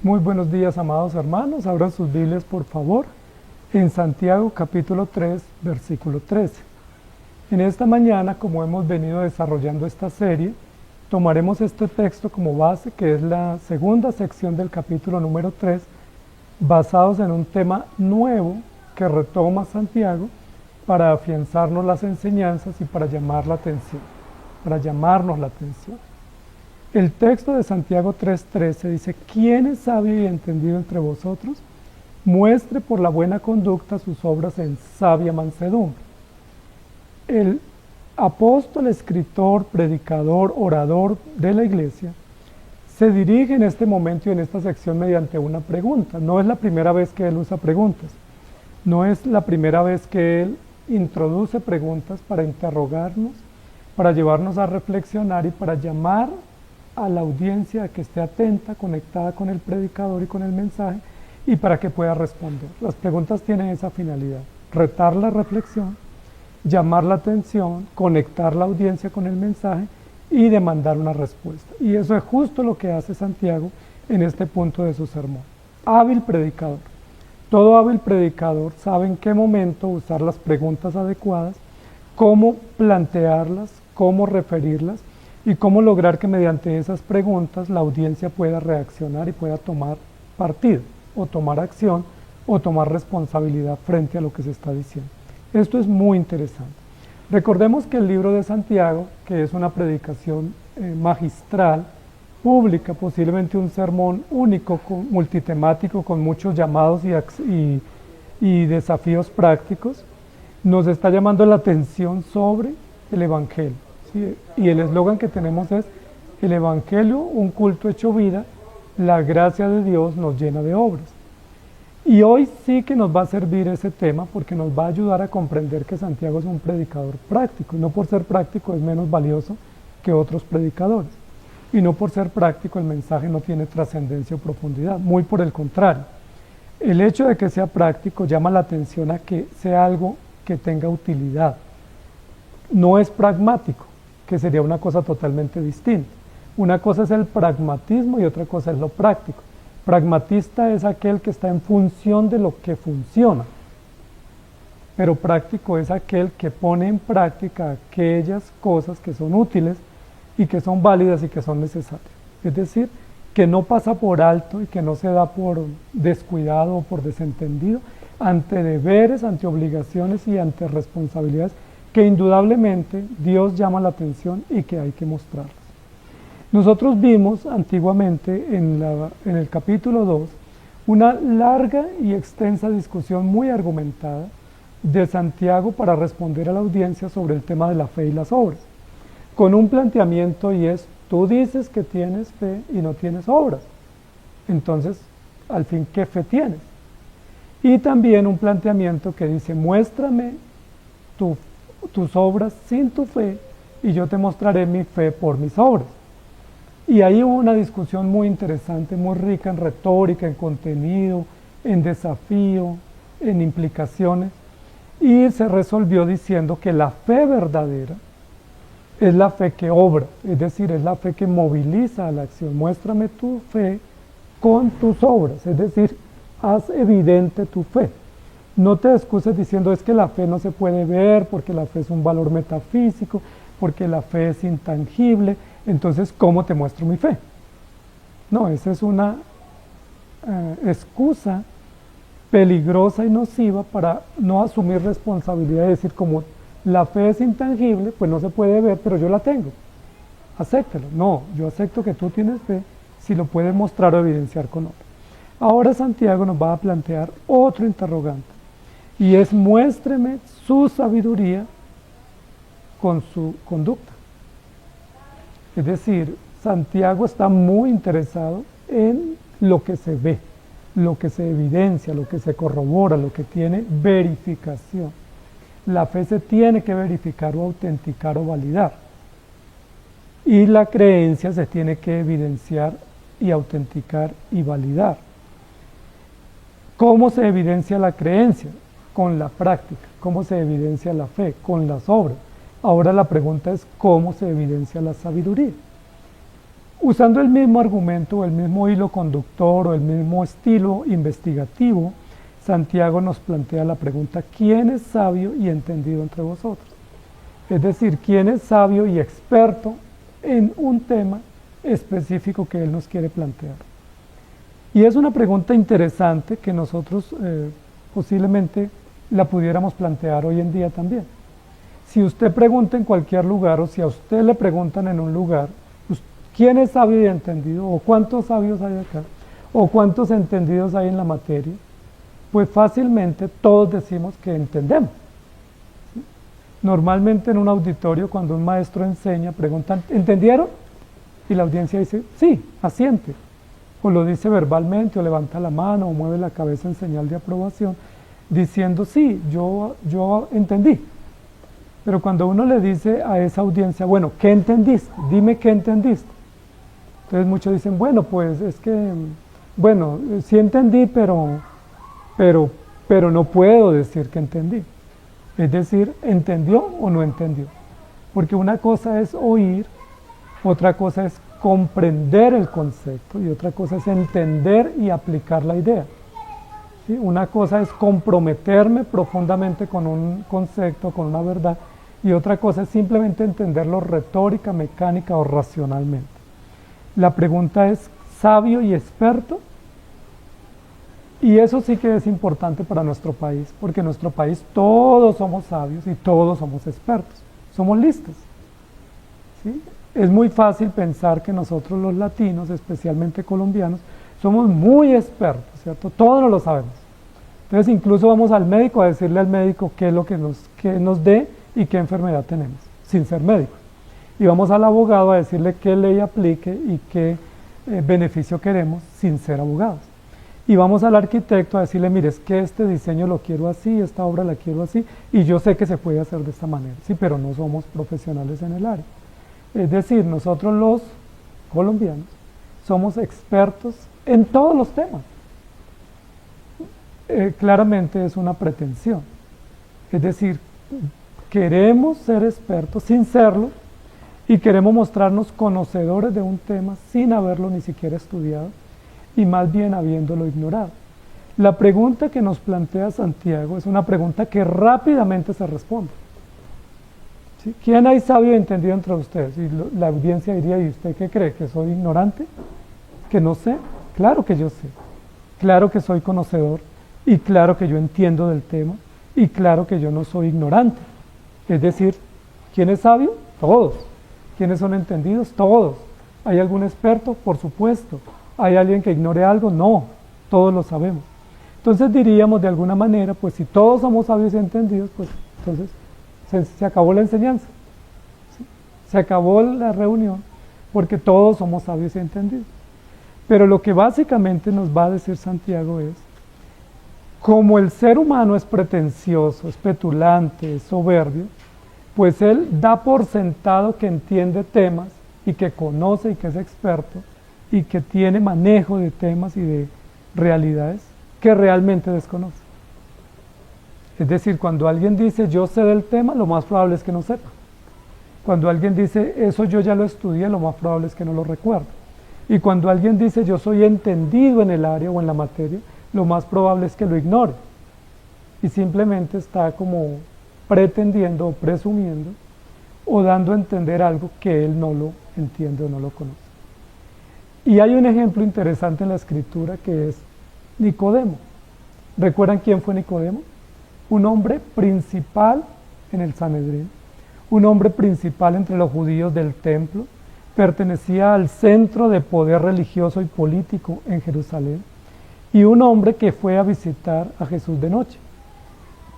Muy buenos días, amados hermanos. Abran sus Biblias, por favor, en Santiago capítulo 3, versículo 13. En esta mañana, como hemos venido desarrollando esta serie, tomaremos este texto como base, que es la segunda sección del capítulo número 3, basados en un tema nuevo que retoma Santiago para afianzarnos las enseñanzas y para llamar la atención, para llamarnos la atención. El texto de Santiago 3:13 dice: ¿Quién es sabio y entendido entre vosotros? Muestre por la buena conducta sus obras en sabia mansedumbre. El apóstol, escritor, predicador, orador de la iglesia se dirige en este momento y en esta sección mediante una pregunta. No es la primera vez que él usa preguntas. No es la primera vez que él introduce preguntas para interrogarnos, para llevarnos a reflexionar y para llamar a la audiencia a que esté atenta, conectada con el predicador y con el mensaje, y para que pueda responder. Las preguntas tienen esa finalidad: retar la reflexión, llamar la atención, conectar la audiencia con el mensaje y demandar una respuesta. Y eso es justo lo que hace Santiago en este punto de su sermón. Hábil predicador. Todo hábil predicador sabe en qué momento usar las preguntas adecuadas, cómo plantearlas, cómo referirlas, y cómo lograr que mediante esas preguntas la audiencia pueda reaccionar y pueda tomar partido, o tomar acción, o tomar responsabilidad frente a lo que se está diciendo. Esto es muy interesante. Recordemos que el libro de Santiago, que es una predicación magistral, pública, posiblemente un sermón único, multitemático, con muchos llamados y desafíos prácticos, nos está llamando la atención sobre el Evangelio. Y el eslogan que tenemos es: el Evangelio, un culto hecho vida, la gracia de Dios nos llena de obras. Y hoy sí que nos va a servir ese tema, porque nos va a ayudar a comprender que Santiago es un predicador práctico, y no por ser práctico es menos valioso que otros predicadores, y no por ser práctico el mensaje no tiene trascendencia o profundidad, muy por el contrario. El hecho de que sea práctico llama la atención a que sea algo que tenga utilidad. No es pragmático, que sería una cosa totalmente distinta. Una cosa es el pragmatismo y otra cosa es lo práctico. Pragmatista es aquel que está en función de lo que funciona, pero práctico es aquel que pone en práctica aquellas cosas que son útiles y que son válidas y que son necesarias. Es decir, que no pasa por alto y que no se da por descuidado o por desentendido ante deberes, ante obligaciones y ante responsabilidades que indudablemente Dios llama la atención y que hay que mostrarlas. Nosotros vimos antiguamente en el capítulo 2 una larga y extensa discusión muy argumentada de Santiago para responder a la audiencia sobre el tema de la fe y las obras, con un planteamiento, y es: tú dices que tienes fe y no tienes obras, entonces, al fin, ¿qué fe tienes? Y también un planteamiento que dice: muéstrame tus obras sin tu fe y yo te mostraré mi fe por mis obras. Y ahí hubo una discusión muy interesante, muy rica en retórica, en contenido, en desafío, en implicaciones, y se resolvió diciendo que la fe verdadera es la fe que obra, es decir, es la fe que moviliza a la acción. Muéstrame tu fe con tus obras, es decir, haz evidente tu fe. No te excuses diciendo: es que la fe no se puede ver, porque la fe es un valor metafísico, porque la fe es intangible, entonces ¿cómo te muestro mi fe? No, esa es una excusa peligrosa y nociva para no asumir responsabilidad y decir: como la fe es intangible, pues no se puede ver, pero yo la tengo, acéptalo. No, yo acepto que tú tienes fe si lo puedes mostrar o evidenciar con otro. Ahora Santiago nos va a plantear otro interrogante, y es: muéstreme su sabiduría con su conducta. Es decir, Santiago está muy interesado en lo que se ve, lo que se evidencia, lo que se corrobora, lo que tiene verificación. La fe se tiene que verificar o autenticar o validar, y la creencia se tiene que evidenciar y autenticar y validar. ¿Cómo se evidencia la creencia? Con la práctica. ¿Cómo se evidencia la fe? Con las obras. Ahora la pregunta es: ¿cómo se evidencia la sabiduría? Usando el mismo argumento, o el mismo hilo conductor, o el mismo estilo investigativo, Santiago nos plantea la pregunta: ¿quién es sabio y entendido entre vosotros? Es decir, ¿quién es sabio y experto en un tema específico que él nos quiere plantear? Y es una pregunta interesante que nosotros posiblemente la pudiéramos plantear hoy en día también. Si usted pregunta en cualquier lugar, o si a usted le preguntan en un lugar, pues, ¿quién es sabio y entendido? ¿O cuántos sabios hay acá? ¿O cuántos entendidos hay en la materia? Pues fácilmente todos decimos que entendemos. ¿Sí? Normalmente en un auditorio, cuando un maestro enseña, preguntan: ¿entendieron? Y la audiencia dice: sí, asiente. O lo dice verbalmente, o levanta la mano, o mueve la cabeza en señal de aprobación, diciendo: sí, yo entendí. Pero cuando uno le dice a esa audiencia: bueno, ¿qué entendiste? Dime qué entendiste. Entonces muchos dicen: bueno, pues es que, bueno, sí entendí, pero no puedo decir que entendí. Es decir, ¿entendió o no entendió? Porque una cosa es oír, otra cosa es comprender el concepto, y otra cosa es entender y aplicar la idea. ¿Sí? Una cosa es comprometerme profundamente con un concepto, con una verdad, y otra cosa es simplemente entenderlo retórica, mecánica o racionalmente. La pregunta es: ¿sabio y experto? Y eso sí que es importante para nuestro país, porque en nuestro país todos somos sabios y todos somos expertos, somos listos. ¿Sí? Es muy fácil pensar que nosotros los latinos, especialmente colombianos, somos muy expertos, ¿cierto? Todos no lo sabemos. Entonces incluso vamos al médico a decirle al médico qué es lo que nos dé y qué enfermedad tenemos, sin ser médicos. Y vamos al abogado a decirle qué ley aplique y qué beneficio queremos, sin ser abogados. Y vamos al arquitecto a decirle: mire, es que este diseño lo quiero así, esta obra la quiero así, y yo sé que se puede hacer de esta manera, sí, pero no somos profesionales en el área. Es decir, nosotros los colombianos somos expertos en todos los temas. Claramente es una pretensión. Es decir, queremos ser expertos sin serlo, y queremos mostrarnos conocedores de un tema sin haberlo ni siquiera estudiado, y más bien habiéndolo ignorado. La pregunta que nos plantea Santiago es una pregunta que rápidamente se responde. ¿Sí? ¿Quién hay sabio y entendido entre ustedes? Y la audiencia diría: ¿y usted qué cree? ¿Que soy ignorante? ¿Que no sé? Claro que yo sé. Claro que soy conocedor, y claro que yo entiendo del tema, y claro que yo no soy ignorante. Es decir, ¿quién es sabio? Todos. ¿Quiénes son entendidos? Todos. ¿Hay algún experto? Por supuesto. ¿Hay alguien que ignore algo? No, todos lo sabemos. Entonces diríamos de alguna manera: pues si todos somos sabios y entendidos, pues entonces se acabó la enseñanza. ¿Sí? Se acabó la reunión, porque todos somos sabios y entendidos. Pero lo que básicamente nos va a decir Santiago es: como el ser humano es pretencioso, es petulante, es soberbio, pues él da por sentado que entiende temas, y que conoce, y que es experto, y que tiene manejo de temas y de realidades que realmente desconoce. Es decir, cuando alguien dice: yo sé del tema, lo más probable es que no sepa. Cuando alguien dice: eso yo ya lo estudié, lo más probable es que no lo recuerde. Y cuando alguien dice: yo soy entendido en el área o en la materia, lo más probable es que lo ignore. Y simplemente está como pretendiendo o presumiendo, o dando a entender algo que él no lo entiende o no lo conoce. Y hay un ejemplo interesante en la Escritura, que es Nicodemo. ¿Recuerdan quién fue Nicodemo? Un hombre principal en el Sanedrín, un hombre principal entre los judíos del templo, pertenecía al centro de poder religioso y político en Jerusalén, y un hombre que fue a visitar a Jesús de noche,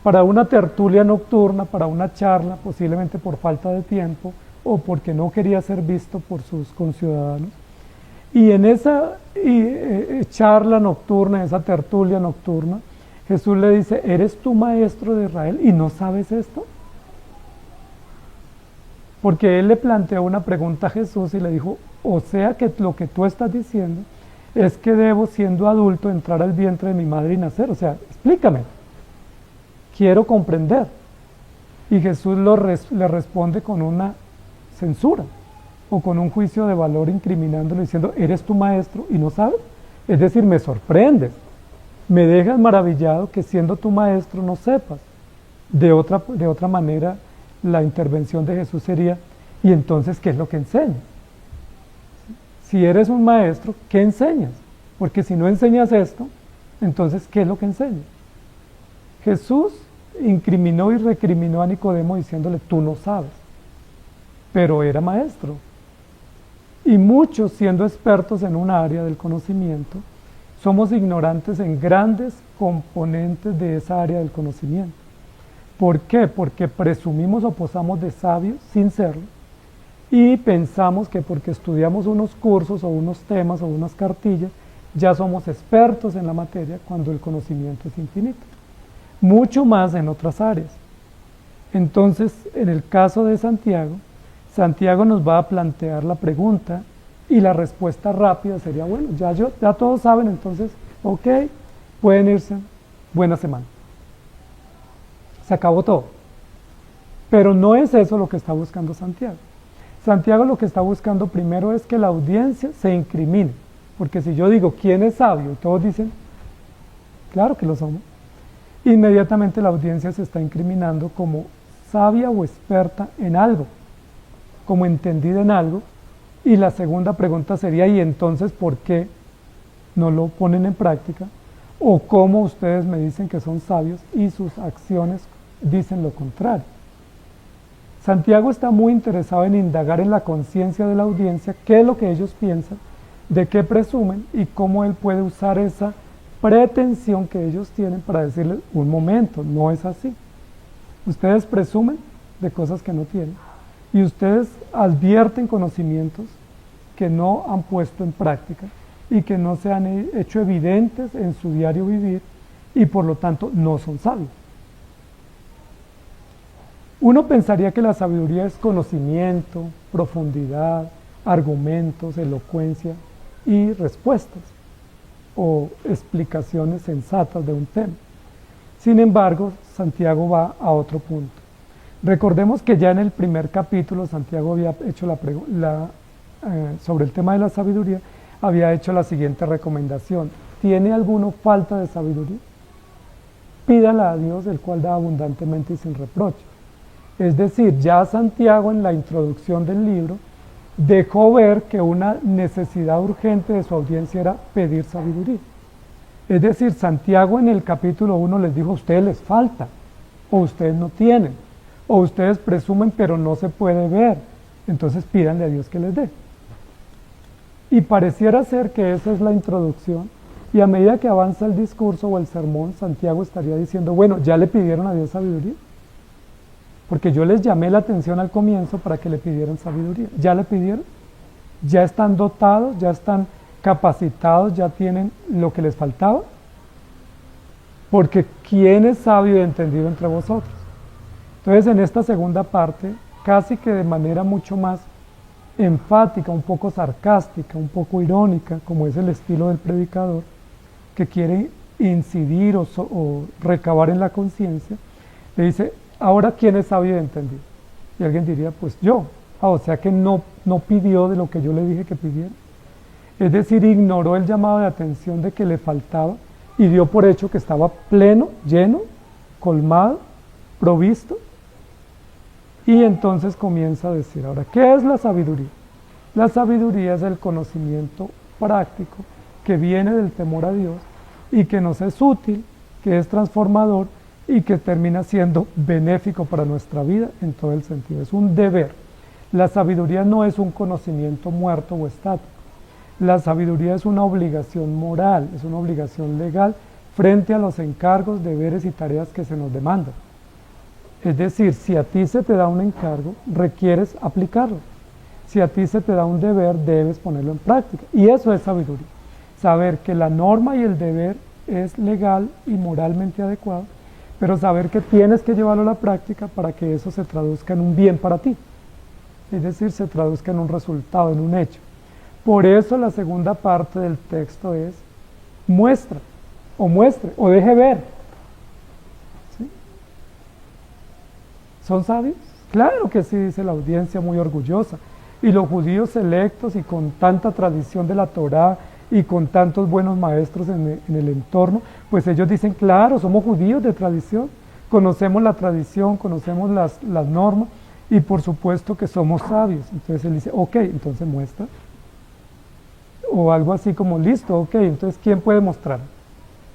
para una tertulia nocturna, para una charla, posiblemente por falta de tiempo, o porque no quería ser visto por sus conciudadanos. Y en esa charla nocturna, esa tertulia nocturna, Jesús le dice: ¿eres tú maestro de Israel y no sabes esto? Porque él le planteó una pregunta a Jesús y le dijo: o sea que lo que tú estás diciendo es que debo, siendo adulto, entrar al vientre de mi madre y nacer. O sea, explícame, quiero comprender. Y Jesús le responde con una censura. o con un juicio de valor incriminándolo diciendo, eres tu maestro y no sabes. Es decir, me sorprendes, me dejas maravillado que siendo tu maestro no sepas. De otra manera, la intervención de Jesús sería, ¿y entonces qué es lo que enseñas? Si eres un maestro, ¿qué enseñas? Porque si no enseñas esto, entonces ¿qué es lo que enseñas? Jesús incriminó y recriminó a Nicodemo diciéndole, tú no sabes, pero era maestro. Y muchos, siendo expertos en un área del conocimiento, somos ignorantes en grandes componentes de esa área del conocimiento. ¿Por qué? Porque presumimos o posamos de sabios sin serlo y pensamos que porque estudiamos unos cursos o unos temas o unas cartillas, ya somos expertos en la materia cuando el conocimiento es infinito. Mucho más en otras áreas. Entonces, en el caso de Santiago, Santiago nos va a plantear la pregunta y la respuesta rápida sería, bueno, ya todos saben, entonces, ok, pueden irse, buena semana. Se acabó todo. Pero no es eso lo que está buscando Santiago. Santiago lo que está buscando primero es que la audiencia se incrimine, porque si yo digo, ¿quién es sabio? Y todos dicen, claro que lo somos. Inmediatamente la audiencia se está incriminando como sabia o experta en algo, como entendida en algo, y la segunda pregunta sería, ¿y entonces por qué no lo ponen en práctica? ¿O cómo ustedes me dicen que son sabios y sus acciones dicen lo contrario? Santiago está muy interesado en indagar en la conciencia de la audiencia qué es lo que ellos piensan, de qué presumen y cómo él puede usar esa pretensión que ellos tienen para decirles, un momento, no es así. Ustedes presumen de cosas que no tienen y ustedes advierten conocimientos que no han puesto en práctica y que no se han hecho evidentes en su diario vivir y por lo tanto no son sabios. Uno pensaría que la sabiduría es conocimiento, profundidad, argumentos, elocuencia y respuestas o explicaciones sensatas de un tema. Sin embargo, Santiago va a otro punto. Recordemos que ya en el primer capítulo Santiago había hecho sobre el tema de la sabiduría, había hecho la siguiente recomendación. ¿Tiene alguno falta de sabiduría? Pídala a Dios, el cual da abundantemente y sin reproche. Es decir, ya Santiago en la introducción del libro dejó ver que una necesidad urgente de su audiencia era pedir sabiduría. Es decir, Santiago en el capítulo 1 les dijo, a ustedes les falta, o ustedes no tienen, o ustedes presumen pero no se puede ver, entonces pídanle a Dios que les dé. Y pareciera ser que esa es la introducción, y a medida que avanza el discurso o el sermón, Santiago estaría diciendo, bueno, ¿ya le pidieron a Dios sabiduría? Porque yo les llamé la atención al comienzo para que le pidieran sabiduría. ¿Ya le pidieron? ¿Ya están dotados? ¿Ya están capacitados? ¿Ya tienen lo que les faltaba? Porque ¿quién es sabio y entendido entre vosotros? Entonces en esta segunda parte, casi que de manera mucho más enfática, un poco sarcástica, un poco irónica, como es el estilo del predicador, que quiere incidir o recabar en la conciencia, le dice, ahora ¿quién es sabio y entendido? Y alguien diría, pues yo. O sea que no pidió de lo que yo le dije que pidiera. Es decir, ignoró el llamado de atención de que le faltaba y dio por hecho que estaba pleno, lleno, colmado, provisto. Y entonces comienza a decir, ahora, ¿qué es la sabiduría? La sabiduría es el conocimiento práctico que viene del temor a Dios y que nos es útil, que es transformador y que termina siendo benéfico para nuestra vida en todo el sentido. Es un deber. La sabiduría no es un conocimiento muerto o estático. La sabiduría es una obligación moral, es una obligación legal frente a los encargos, deberes y tareas que se nos demandan. Es decir, si a ti se te da un encargo, requieres aplicarlo. Si a ti se te da un deber, debes ponerlo en práctica. Y eso es sabiduría. Saber que la norma y el deber es legal y moralmente adecuado, pero saber que tienes que llevarlo a la práctica para que eso se traduzca en un bien para ti. Es decir, se traduzca en un resultado, en un hecho. Por eso la segunda parte del texto es muestre, o deje ver. ¿Sí? ¿Son sabios? Claro que sí, dice la audiencia muy orgullosa. Y los judíos selectos y con tanta tradición de la Torá y con tantos buenos maestros en el entorno, pues ellos dicen, claro, somos judíos de tradición, conocemos la tradición, conocemos las normas y por supuesto que somos sabios. Entonces él dice, ok, entonces muestra. O algo así como, listo, ok, entonces ¿quién puede mostrar?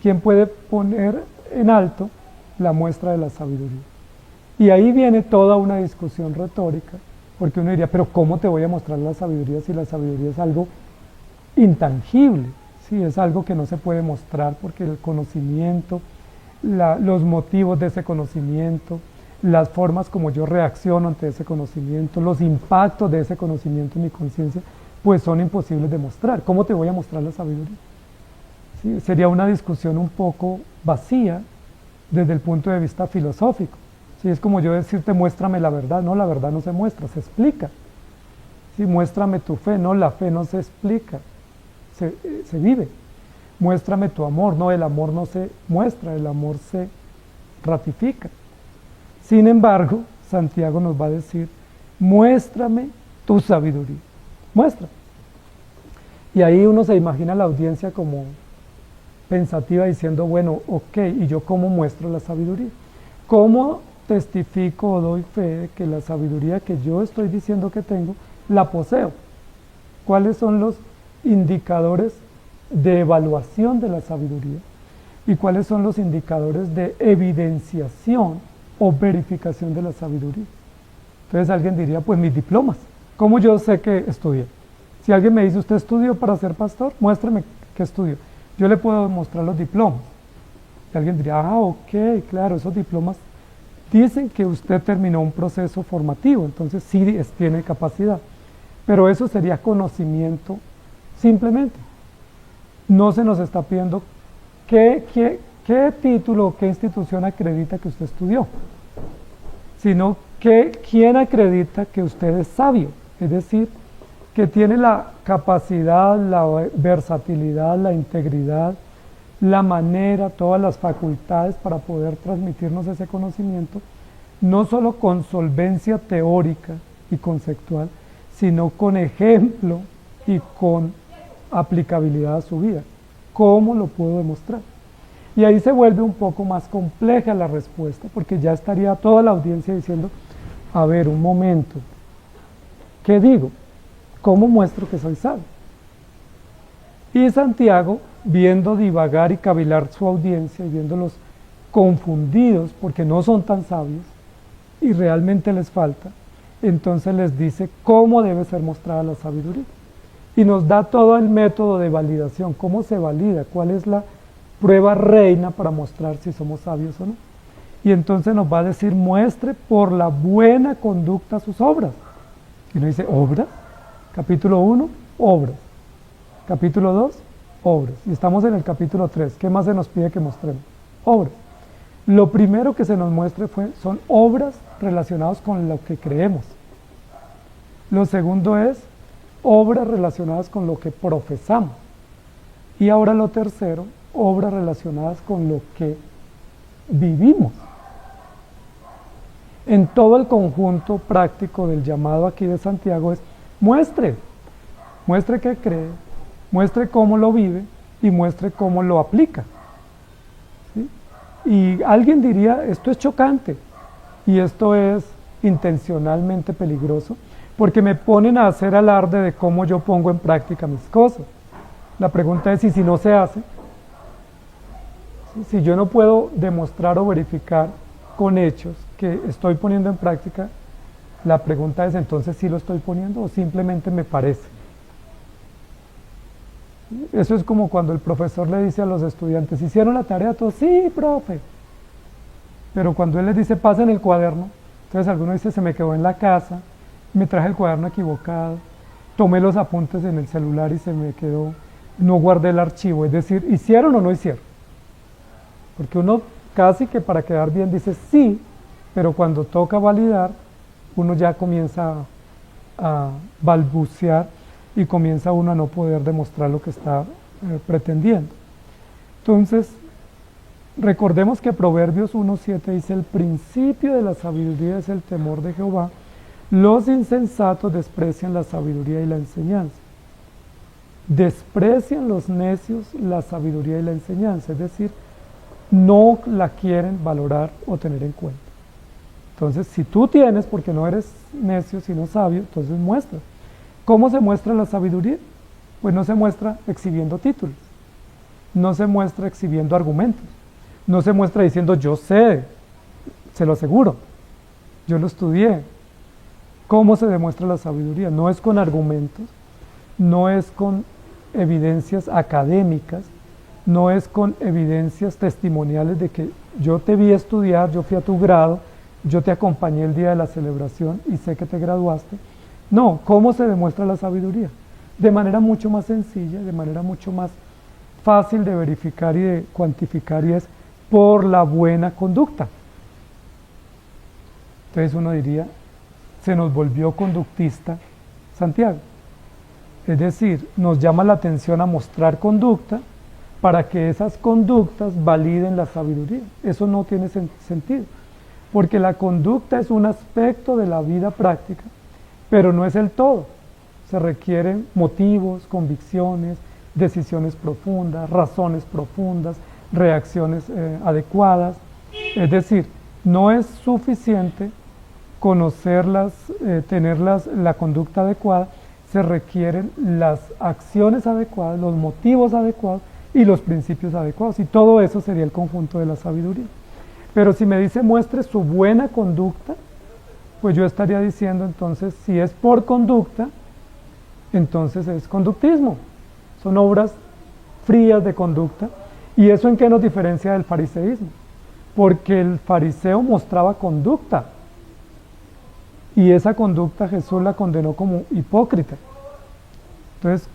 ¿Quién puede poner en alto la muestra de la sabiduría? Y ahí viene toda una discusión retórica, porque uno diría, pero ¿cómo te voy a mostrar la sabiduría si la sabiduría es algo intangible? ¿Sí? Es algo que no se puede mostrar porque el conocimiento, los motivos de ese conocimiento, las formas como yo reacciono ante ese conocimiento, los impactos de ese conocimiento en mi conciencia, pues son imposibles de mostrar. ¿Cómo te voy a mostrar la sabiduría? ¿Sí? Sería una discusión un poco vacía desde el punto de vista filosófico. ¿Sí? Es como yo decirte, muéstrame la verdad. No, la verdad no se muestra, se explica. ¿Sí? Muéstrame tu fe. No, la fe no se explica, se vive. Muéstrame tu amor. No, el amor no se muestra, el amor se ratifica. Sin embargo, Santiago nos va a decir, muéstrame tu sabiduría. Muestra. Y ahí uno se imagina a la audiencia como pensativa diciendo, bueno, ok, ¿y yo cómo muestro la sabiduría? ¿Cómo testifico o doy fe de que la sabiduría que yo estoy diciendo que tengo, la poseo? ¿Cuáles son los indicadores de evaluación de la sabiduría? ¿Y cuáles son los indicadores de evidenciación o verificación de la sabiduría? Entonces alguien diría, pues mis diplomas. ¿Cómo yo sé que estudié? Si alguien me dice, ¿usted estudió para ser pastor? Muéstrame qué estudió. Yo le puedo mostrar los diplomas. Y alguien diría, ok, claro, esos diplomas dicen que usted terminó un proceso formativo, entonces sí tiene capacidad. Pero eso sería conocimiento simplemente. No se nos está pidiendo qué título o qué institución acredita que usted estudió, sino quién acredita que usted es sabio, es decir, que tiene la capacidad, la versatilidad, la integridad, la manera, todas las facultades para poder transmitirnos ese conocimiento, no solo con solvencia teórica y conceptual, sino con ejemplo y con aplicabilidad a su vida. ¿Cómo lo puedo demostrar? Y ahí se vuelve un poco más compleja la respuesta, porque ya estaría toda la audiencia diciendo, a ver, un momento, ¿qué digo? ¿Cómo muestro que soy sabio? Y Santiago, viendo divagar y cavilar su audiencia y viéndolos confundidos porque no son tan sabios y realmente les falta, entonces les dice cómo debe ser mostrada la sabiduría. Y nos da todo el método de validación, cómo se valida, cuál es la prueba reina para mostrar si somos sabios o no. Y entonces nos va a decir, muestre por la buena conducta sus obras. Y nos dice, ¿obras? Capítulo 1, obras. Capítulo 2, obras. Y estamos en el capítulo 3. ¿Qué más se nos pide que mostremos? Obras. Lo primero que se nos muestre son obras relacionadas con lo que creemos. Lo segundo es obras relacionadas con lo que profesamos. Y ahora lo tercero, obras relacionadas con lo que vivimos. En todo el conjunto práctico del llamado aquí de Santiago es muestre qué cree, muestre cómo lo vive y muestre cómo lo aplica. ¿Sí? Y alguien diría, esto es chocante y esto es intencionalmente peligroso porque me ponen a hacer alarde de cómo yo pongo en práctica mis cosas. La pregunta es, ¿y si no se hace? Si yo no puedo demostrar o verificar con hechos que estoy poniendo en práctica, la pregunta es entonces si lo estoy poniendo o simplemente me parece. Eso es como cuando el profesor le dice a los estudiantes, ¿hicieron la tarea todos? Sí, profe. Pero cuando él les dice, pasen el cuaderno, entonces alguno dice, se me quedó en la casa, me traje el cuaderno equivocado, tomé los apuntes en el celular y se me quedó, no guardé el archivo. Es decir, ¿hicieron o no hicieron? Porque uno casi que para quedar bien dice sí, pero cuando toca validar, uno ya comienza a balbucear y comienza uno a no poder demostrar lo que está pretendiendo. Entonces, recordemos que Proverbios 1:7 dice, el principio de la sabiduría es el temor de Jehová, Los insensatos desprecian la sabiduría y la enseñanza. Desprecian los necios la sabiduría y la enseñanza, es decir, no la quieren valorar o tener en cuenta. Entonces, si tú tienes, porque no eres necio, sino sabio, entonces muestra. ¿Cómo se muestra la sabiduría? Pues no se muestra exhibiendo títulos, no se muestra exhibiendo argumentos, no se muestra diciendo yo sé, se lo aseguro, yo lo estudié. ¿Cómo se demuestra la sabiduría? No es con argumentos, no es con evidencias académicas, no es con evidencias testimoniales de que yo te vi estudiar, yo fui a tu grado, yo te acompañé el día de la celebración y sé que te graduaste. No, ¿cómo se demuestra la sabiduría? De manera mucho más sencilla, de manera mucho más fácil de verificar y de cuantificar, y es por la buena conducta. Entonces uno diría, se nos volvió conductista Santiago. Es decir, nos llama la atención a mostrar conducta para que esas conductas validen la sabiduría. Eso no tiene sentido, porque la conducta es un aspecto de la vida práctica, pero no es el todo. Se requieren motivos, convicciones, decisiones profundas, razones profundas, reacciones adecuadas. Es decir, no es suficiente conocerlas, tener la conducta adecuada, se requieren las acciones adecuadas, los motivos adecuados y los principios adecuados, y todo eso sería el conjunto de la sabiduría. Pero si me dice muestre su buena conducta, pues yo estaría diciendo entonces, si es por conducta, entonces es conductismo, son obras frías de conducta. ¿Y eso en qué nos diferencia del fariseísmo? Porque el fariseo mostraba conducta, y esa conducta Jesús la condenó como hipócrita. Entonces,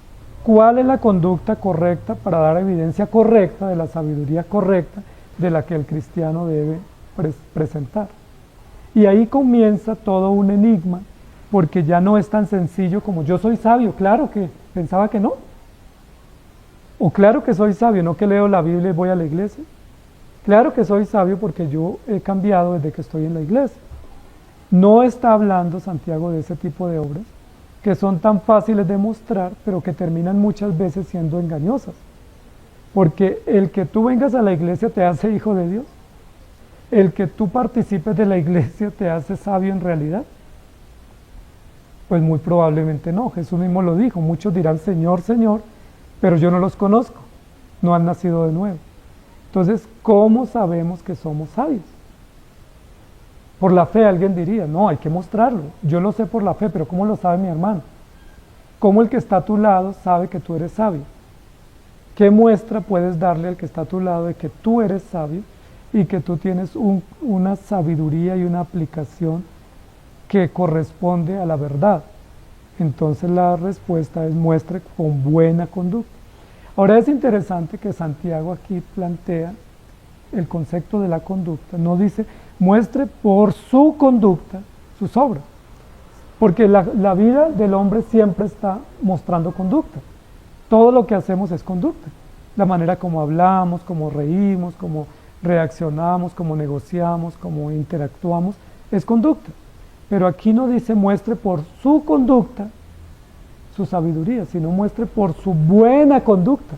¿cuál es la conducta correcta para dar evidencia correcta de la sabiduría correcta de la que el cristiano debe presentar? Y ahí comienza todo un enigma, porque ya no es tan sencillo como yo soy sabio, claro que pensaba que no. O claro que soy sabio, no que leo la Biblia y voy a la iglesia. Claro que soy sabio porque yo he cambiado desde que estoy en la iglesia. No está hablando Santiago de ese tipo de obras que son tan fáciles de mostrar, pero que terminan muchas veces siendo engañosas. Porque el que tú vengas a la iglesia te hace hijo de Dios. El que tú participes de la iglesia te hace sabio en realidad. Pues muy probablemente no. Jesús mismo lo dijo. Muchos dirán Señor, Señor, pero yo no los conozco. No han nacido de nuevo. Entonces, ¿cómo sabemos que somos sabios? Por la fe alguien diría, no, hay que mostrarlo. Yo lo sé por la fe, pero ¿cómo lo sabe mi hermano? ¿Cómo el que está a tu lado sabe que tú eres sabio? ¿Qué muestra puedes darle al que está a tu lado de que tú eres sabio y que tú tienes una sabiduría y una aplicación que corresponde a la verdad? Entonces la respuesta es muestre con buena conducta. Ahora es interesante que Santiago aquí plantea el concepto de la conducta, no dice muestre por su conducta sus obras, porque la vida del hombre siempre está mostrando conducta. Todo lo que hacemos es conducta, la manera como hablamos, como reímos, como reaccionamos, como negociamos, como interactuamos, es conducta. Pero aquí no dice muestre por su conducta su sabiduría, sino muestre por su buena conducta.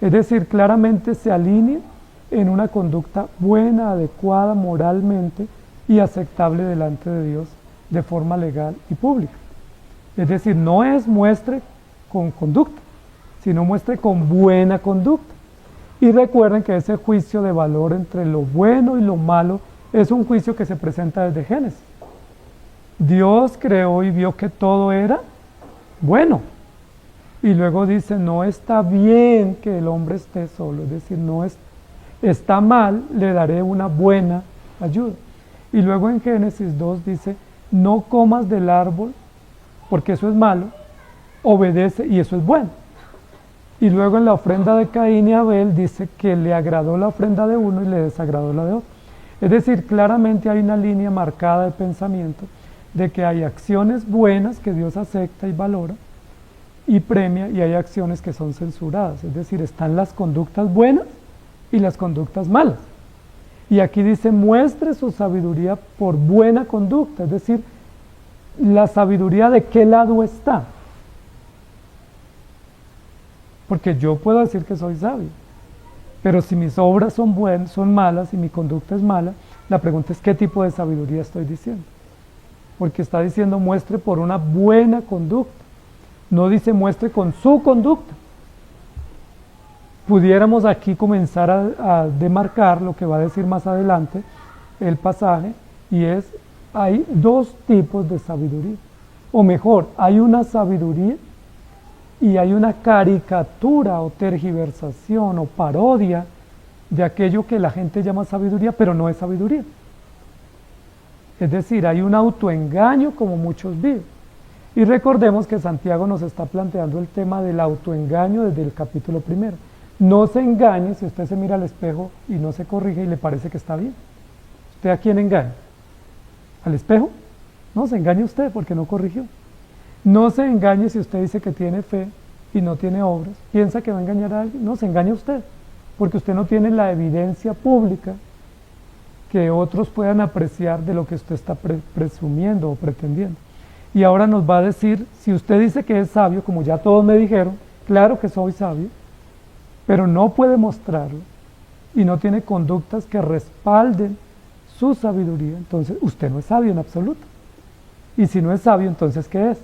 Es decir, claramente se alinea en una conducta buena, adecuada moralmente y aceptable delante de Dios de forma legal y pública. Es decir, no es muestre con conducta, sino muestre con buena conducta. Y recuerden que ese juicio de valor entre lo bueno y lo malo es un juicio que se presenta desde Génesis. Dios creó y vio que todo era bueno. Y luego dice, no está bien que el hombre esté solo, es decir, está mal, le daré una buena ayuda. Y luego en Génesis 2 dice, no comas del árbol, porque eso es malo, obedece y eso es bueno. Y luego en la ofrenda de Caín y Abel dice que le agradó la ofrenda de uno y le desagradó la de otro. Es decir, claramente hay una línea marcada de pensamiento de que hay acciones buenas que Dios acepta y valora y premia, y hay acciones que son censuradas. Es decir, están las conductas buenas y las conductas malas. Y aquí dice, muestre su sabiduría por buena conducta, es decir, ¿la sabiduría de qué lado está? Porque yo puedo decir que soy sabio, pero si mis obras son buenas, son malas y mi conducta es mala, la pregunta es qué tipo de sabiduría estoy diciendo. Porque está diciendo muestre por una buena conducta, no dice muestre con su conducta. Pudiéramos aquí comenzar a demarcar lo que va a decir más adelante el pasaje, y es, hay dos tipos de sabiduría, o mejor, hay una sabiduría y hay una caricatura o tergiversación o parodia de aquello que la gente llama sabiduría, pero no es sabiduría. Es decir, hay un autoengaño como muchos viven. Y recordemos que Santiago nos está planteando el tema del autoengaño desde el capítulo 1. No se engañe si usted se mira al espejo y no se corrige y le parece que está bien. ¿Usted a quién engaña? ¿Al espejo? No, se engaña usted porque no corrigió. No se engañe si usted dice que tiene fe y no tiene obras. ¿Piensa que va a engañar a alguien? No, se engaña usted, porque usted no tiene la evidencia pública que otros puedan apreciar de lo que usted está presumiendo o pretendiendo. Y ahora nos va a decir, si usted dice que es sabio, como ya todos me dijeron, claro que soy sabio, pero no puede mostrarlo y no tiene conductas que respalden su sabiduría, entonces usted no es sabio en absoluto. Y si no es sabio, entonces ¿qué es?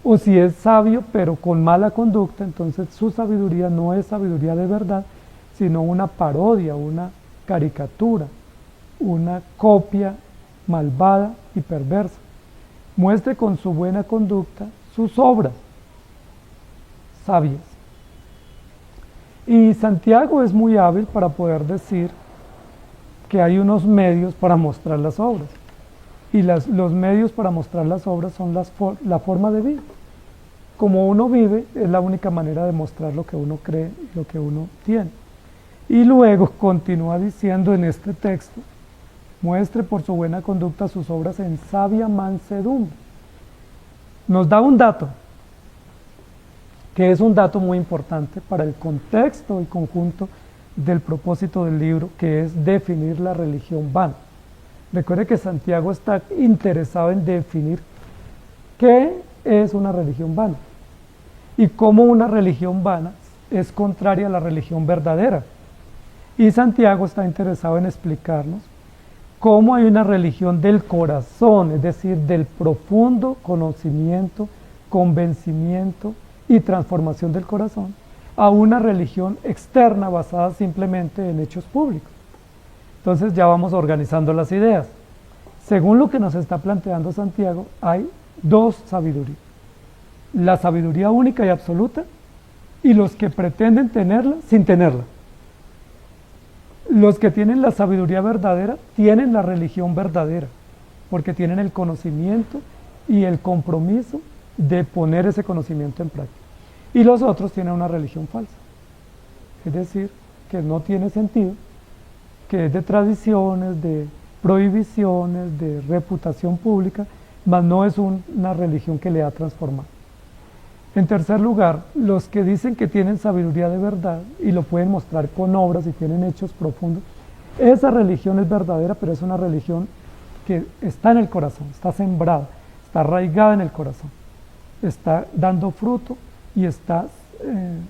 O si es sabio pero con mala conducta, entonces su sabiduría no es sabiduría de verdad, sino una parodia, una caricatura, una copia malvada y perversa. Muestre con su buena conducta sus obras sabias. Y Santiago es muy hábil para poder decir que hay unos medios para mostrar las obras. Y los medios para mostrar las obras son la forma de vida. Como uno vive, es la única manera de mostrar lo que uno cree y lo que uno tiene. Y luego continúa diciendo en este texto, muestre por su buena conducta sus obras en sabia mansedumbre. Nos da un dato, que es un dato muy importante para el contexto y conjunto del propósito del libro, que es definir la religión vana. Recuerde que Santiago está interesado en definir qué es una religión vana y cómo una religión vana es contraria a la religión verdadera. Y Santiago está interesado en explicarnos cómo hay una religión del corazón, es decir, del profundo conocimiento, convencimiento y transformación del corazón, a una religión externa basada simplemente en hechos públicos. Entonces ya vamos organizando las ideas. Según lo que nos está planteando Santiago, hay dos sabidurías. La sabiduría única y absoluta y los que pretenden tenerla sin tenerla. Los que tienen la sabiduría verdadera tienen la religión verdadera, porque tienen el conocimiento y el compromiso de poner ese conocimiento en práctica. Y los otros tienen una religión falsa, es decir, que no tiene sentido, que es de tradiciones, de prohibiciones, de reputación pública, mas no es una religión que le ha transformado. En tercer lugar, los que dicen que tienen sabiduría de verdad y lo pueden mostrar con obras y tienen hechos profundos, esa religión es verdadera, pero es una religión que está en el corazón, está sembrada, está arraigada en el corazón, está dando fruto y está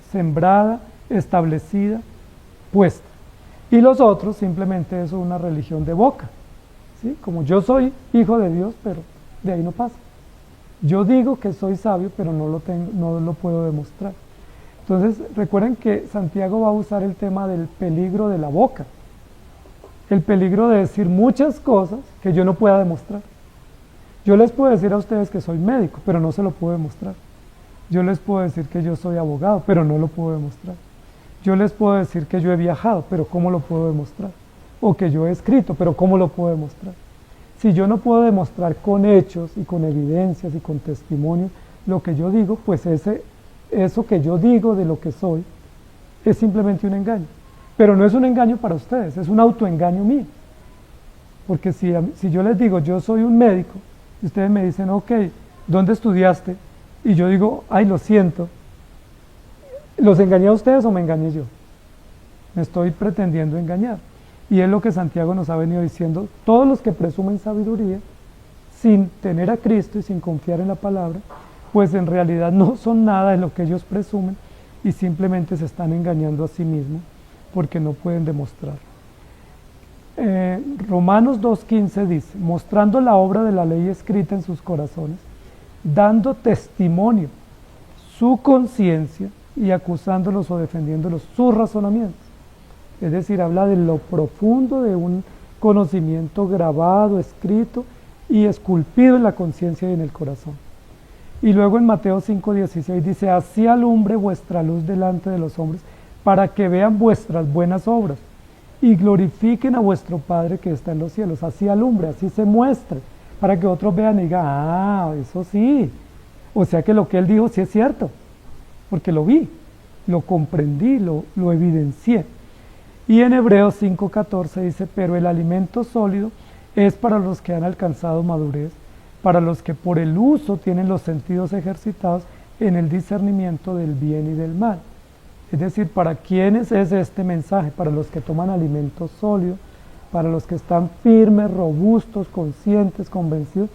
sembrada, establecida, puesta. Y los otros simplemente es una religión de boca, ¿sí? Como yo soy hijo de Dios, pero de ahí no pasa. Yo digo que soy sabio, pero no lo puedo demostrar. Entonces, recuerden que Santiago va a usar el tema del peligro de la boca, el peligro de decir muchas cosas que yo no pueda demostrar. Yo les puedo decir a ustedes que soy médico, pero no se lo puedo demostrar. Yo les puedo decir que yo soy abogado, pero no lo puedo demostrar. Yo les puedo decir que yo he viajado, pero ¿cómo lo puedo demostrar? O que yo he escrito, pero ¿cómo lo puedo demostrar? Si yo no puedo demostrar con hechos y con evidencias y con testimonios lo que yo digo, pues eso que yo digo de lo que soy es simplemente un engaño. Pero no es un engaño para ustedes, es un autoengaño mío. Porque si yo les digo, yo soy un médico, y ustedes me dicen, ok, ¿dónde estudiaste? Y yo digo, ay, lo siento, ¿los engañé a ustedes o me engañé yo? Me estoy pretendiendo engañar. Y es lo que Santiago nos ha venido diciendo, todos los que presumen sabiduría sin tener a Cristo y sin confiar en la palabra, pues en realidad no son nada de lo que ellos presumen y simplemente se están engañando a sí mismos porque no pueden demostrar. Romanos 2.15 dice, mostrando la obra de la ley escrita en sus corazones, dando testimonio su conciencia y acusándolos o defendiéndolos sus razonamientos. Es decir, habla de lo profundo de un conocimiento grabado, escrito y esculpido en la conciencia y en el corazón. Y luego en Mateo 5.16 dice, así alumbre vuestra luz delante de los hombres, para que vean vuestras buenas obras y glorifiquen a vuestro Padre que está en los cielos. Así alumbre, así se muestre, para que otros vean y digan, ah, eso sí. O sea que lo que él dijo sí es cierto, porque lo vi, lo comprendí, lo evidencié. Y en Hebreos 5.14 dice, pero el alimento sólido es para los que han alcanzado madurez, para los que por el uso tienen los sentidos ejercitados en el discernimiento del bien y del mal. Es decir, ¿para quiénes es este mensaje? Para los que toman alimento sólido, para los que están firmes, robustos, conscientes, convencidos,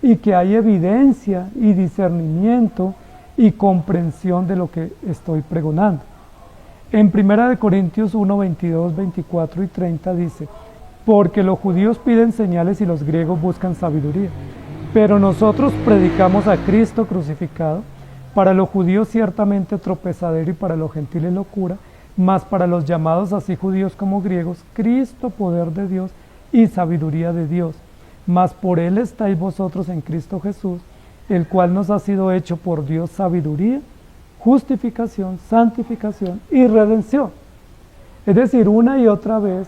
y que hay evidencia y discernimiento y comprensión de lo que estoy pregonando. En 1 Corintios 1, 22, 24 y 30 dice, porque los judíos piden señales y los griegos buscan sabiduría, pero nosotros predicamos a Cristo crucificado, para los judíos ciertamente tropezadero y para los gentiles locura, mas para los llamados así judíos como griegos, Cristo poder de Dios y sabiduría de Dios, mas por él estáis vosotros en Cristo Jesús, el cual nos ha sido hecho por Dios sabiduría, justificación, santificación y redención. Es decir, una y otra vez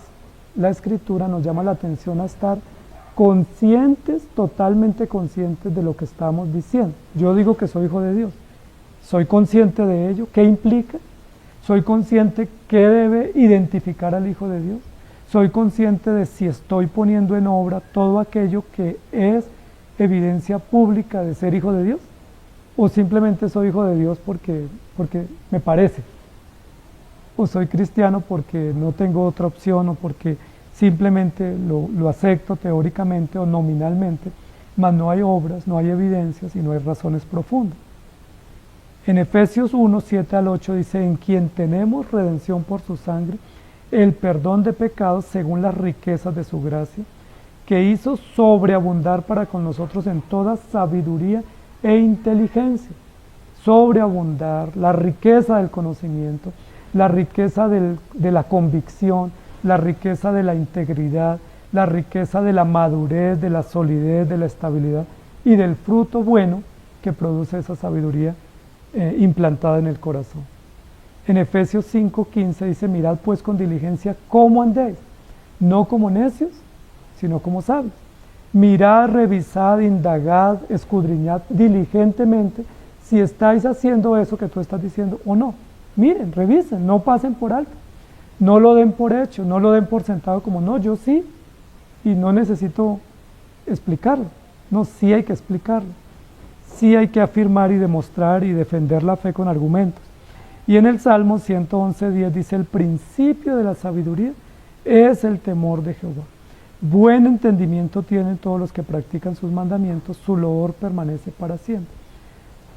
la Escritura nos llama la atención a estar conscientes, totalmente conscientes de lo que estamos diciendo. Yo digo que soy hijo de Dios, soy consciente de ello. ¿Qué implica? Soy consciente que debe identificar al Hijo de Dios. Soy consciente de si estoy poniendo en obra todo aquello que es evidencia pública de ser hijo de Dios, o simplemente soy hijo de Dios porque me parece, o soy cristiano porque no tengo otra opción, o porque simplemente lo acepto teóricamente o nominalmente, mas no hay obras, no hay evidencias y no hay razones profundas. En Efesios 1, 7 al 8 dice, en quien tenemos redención por su sangre, el perdón de pecados según las riquezas de su gracia, que hizo sobreabundar para con nosotros en toda sabiduría e inteligencia. Sobreabundar, la riqueza del conocimiento, la riqueza de la convicción, la riqueza de la integridad, la riqueza de la madurez, de la solidez, de la estabilidad y del fruto bueno que produce esa sabiduría implantada en el corazón. En Efesios 5:15 dice, mirad pues con diligencia cómo andéis, no como necios, sino como sabios. Mirad, revisad, indagad, escudriñad diligentemente si estáis haciendo eso que tú estás diciendo o no. Miren, revisen, no pasen por alto, no lo den por hecho, no lo den por sentado como no, yo sí, y no necesito explicarlo. No, sí hay que explicarlo. Sí hay que afirmar y demostrar y defender la fe con argumentos. Y en el Salmo 111:10 dice, el principio de la sabiduría es el temor de Jehová. Buen entendimiento tienen todos los que practican sus mandamientos, su loor permanece para siempre.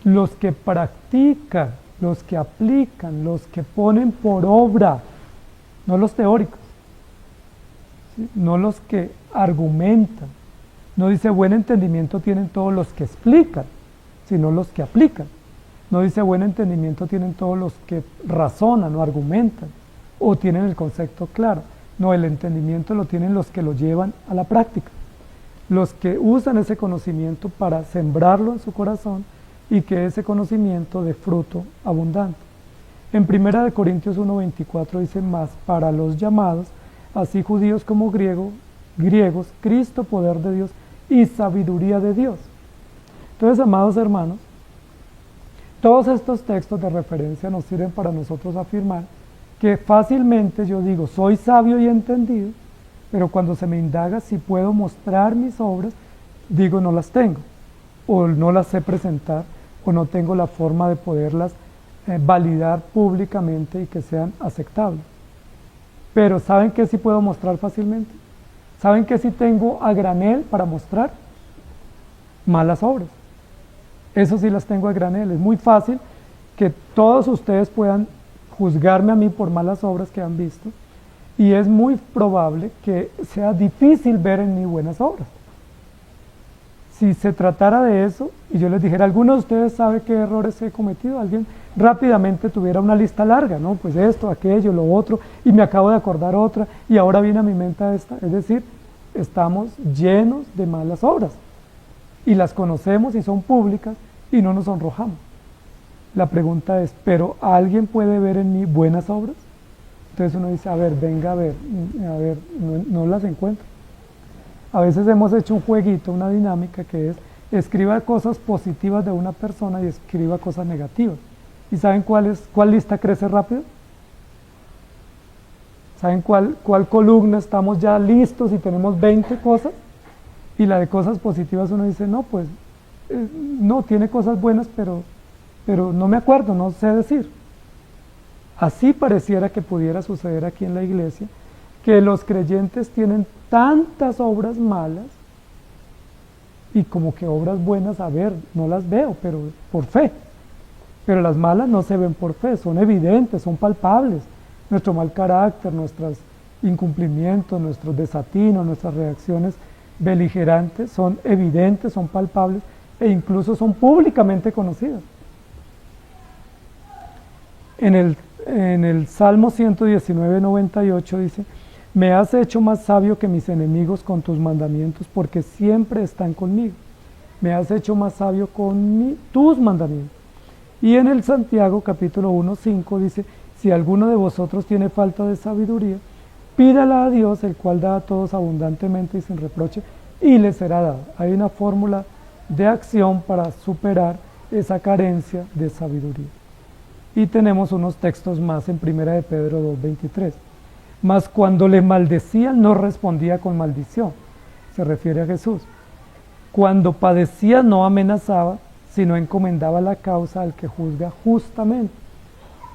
Los que practican, los que aplican, los que ponen por obra, no los teóricos, ¿sí? No los que argumentan. No dice buen entendimiento tienen todos los que explican, sino los que aplican. No dice buen entendimiento tienen todos los que razonan o argumentan o tienen el concepto claro. No, el entendimiento lo tienen los que lo llevan a la práctica, los que usan ese conocimiento para sembrarlo en su corazón y que ese conocimiento dé fruto abundante. En 1 Corintios 1:24 dice, más para los llamados, así judíos como griegos, Cristo poder de Dios y sabiduría de Dios. Entonces, amados hermanos, todos estos textos de referencia nos sirven para nosotros afirmar que fácilmente yo digo, soy sabio y entendido, pero cuando se me indaga si puedo mostrar mis obras, digo no las tengo, o no las sé presentar, o no tengo la forma de poderlas validar públicamente y que sean aceptables. Pero ¿saben qué sí puedo mostrar fácilmente? ¿Saben qué sí tengo a granel para mostrar? malas obras. Eso sí las tengo a granel. Es muy fácil que todos ustedes puedan juzgarme a mí por malas obras que han visto, y es muy probable que sea difícil ver en mí buenas obras. Si se tratara de eso, y yo les dijera, ¿alguno de ustedes sabe qué errores he cometido? Alguien rápidamente tuviera una lista larga, ¿no? Pues esto, aquello, lo otro, y me acabo de acordar otra, y ahora viene a mi mente esta. Es decir, estamos llenos de malas obras, y las conocemos y son públicas, y no nos sonrojamos. La pregunta es, ¿pero alguien puede ver en mí buenas obras? Entonces uno dice, a ver, venga a ver, no las encuentro. A veces hemos hecho un jueguito, una dinámica que es, escriba cosas positivas de una persona y escriba cosas negativas. ¿Y saben cuál lista crece rápido? ¿Saben cuál columna estamos ya listos y tenemos 20 cosas? Y la de cosas positivas uno dice, no, pues, no, tiene cosas buenas, pero no me acuerdo, no sé decir. Así pareciera que pudiera suceder aquí en la iglesia, que los creyentes tienen tantas obras malas y como que obras buenas, a ver, no las veo, pero por fe. Pero las malas no se ven por fe, son evidentes, son palpables. Nuestro mal carácter, nuestros incumplimientos, nuestros desatinos, nuestras reacciones beligerantes son evidentes, son palpables e incluso son públicamente conocidas. En el Salmo 119, 98 dice, me has hecho más sabio que mis enemigos con tus mandamientos, porque siempre están conmigo. Me has hecho más sabio con tus mandamientos. Y en el Santiago capítulo 1, 5 dice, si alguno de vosotros tiene falta de sabiduría, pídala a Dios, el cual da a todos abundantemente y sin reproche, y le será dado. Hay una fórmula de acción para superar esa carencia de sabiduría. Y tenemos unos textos más en 1 de Pedro 2:23. Mas cuando le maldecían no respondía con maldición, se refiere a Jesús. Cuando padecía no amenazaba, sino encomendaba la causa al que juzga justamente.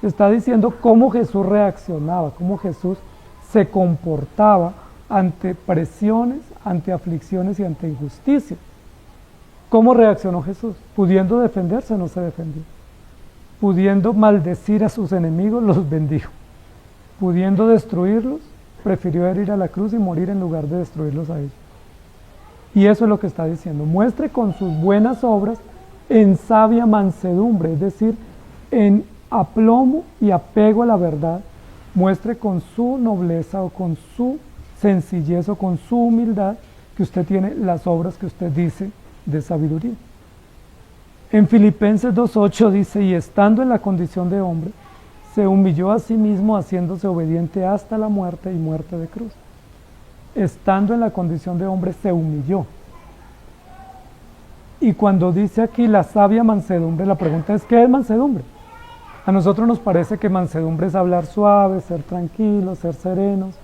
Está diciendo cómo Jesús reaccionaba, cómo Jesús se comportaba ante presiones, ante aflicciones y ante injusticia. ¿Cómo reaccionó Jesús? Pudiendo defenderse, no se defendió. Pudiendo maldecir a sus enemigos, los bendijo. Pudiendo destruirlos, prefirió ir a la cruz y morir en lugar de destruirlos a ellos. Y eso es lo que está diciendo. Muestre con sus buenas obras en sabia mansedumbre, es decir, en aplomo y apego a la verdad. Muestre con su nobleza o con su sencillez o con su humildad que usted tiene las obras que usted dice de sabiduría. En Filipenses 2:8 dice, y estando en la condición de hombre, se humilló a sí mismo haciéndose obediente hasta la muerte y muerte de cruz. Estando en la condición de hombre se humilló. Y cuando dice aquí la sabia mansedumbre, la pregunta es, ¿qué es mansedumbre? A nosotros nos parece que mansedumbre es hablar suave, ser tranquilos, ser serenos,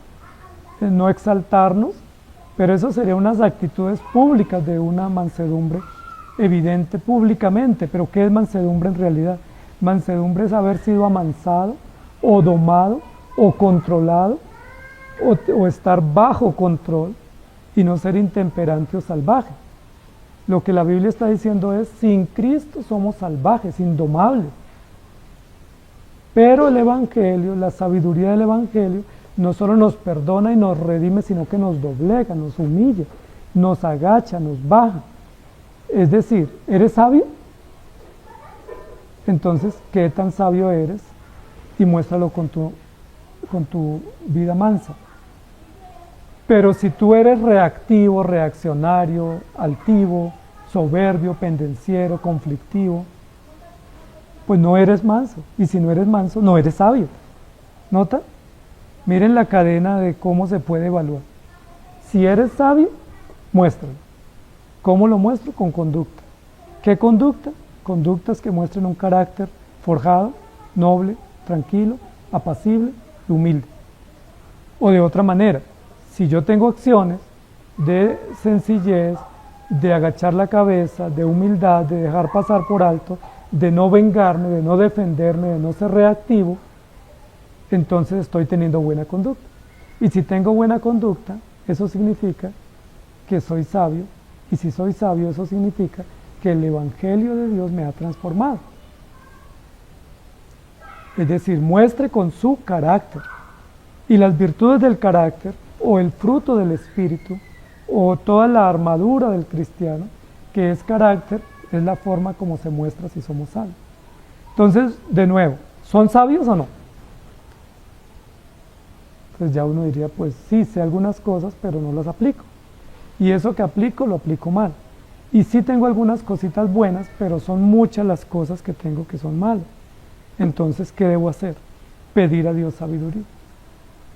no exaltarnos, pero eso sería unas actitudes públicas de una mansedumbre evidente públicamente. Pero ¿qué es mansedumbre en realidad? Mansedumbre es haber sido amansado o domado o controlado o estar bajo control y no ser intemperante o salvaje. Lo que la Biblia está diciendo es, sin Cristo somos salvajes, indomables. Pero el Evangelio, la sabiduría del Evangelio, no solo nos perdona y nos redime, sino que nos doblega, nos humilla, nos agacha, nos baja. Es decir, ¿eres sabio? Entonces, ¿qué tan sabio eres? Y muéstralo con tu vida mansa. Pero si tú eres reactivo, reaccionario, altivo, soberbio, pendenciero, conflictivo, pues no eres manso. Y si no eres manso, no eres sabio. ¿Nota? Miren la cadena de cómo se puede evaluar. Si eres sabio, muéstralo. ¿Cómo lo muestro? Con conducta. ¿Qué conducta? Conductas que muestren un carácter forjado, noble, tranquilo, apacible y humilde. O de otra manera, si yo tengo acciones de sencillez, de agachar la cabeza, de humildad, de dejar pasar por alto, de no vengarme, de no defenderme, de no ser reactivo, entonces estoy teniendo buena conducta. Y si tengo buena conducta, eso significa que soy sabio Y si soy sabio, eso significa que el Evangelio de Dios me ha transformado. Es decir, muestre con su carácter. Y las virtudes del carácter, o el fruto del Espíritu, o toda la armadura del cristiano, que es carácter, es la forma como se muestra si somos sabios. Entonces, de nuevo, ¿son sabios o no? Pues ya uno diría, pues sí, sé algunas cosas, pero no las aplico. Y eso que aplico, lo aplico mal. Y sí tengo algunas cositas buenas, pero son muchas las cosas que tengo que son malas. Entonces, ¿qué debo hacer? Pedir a Dios sabiduría.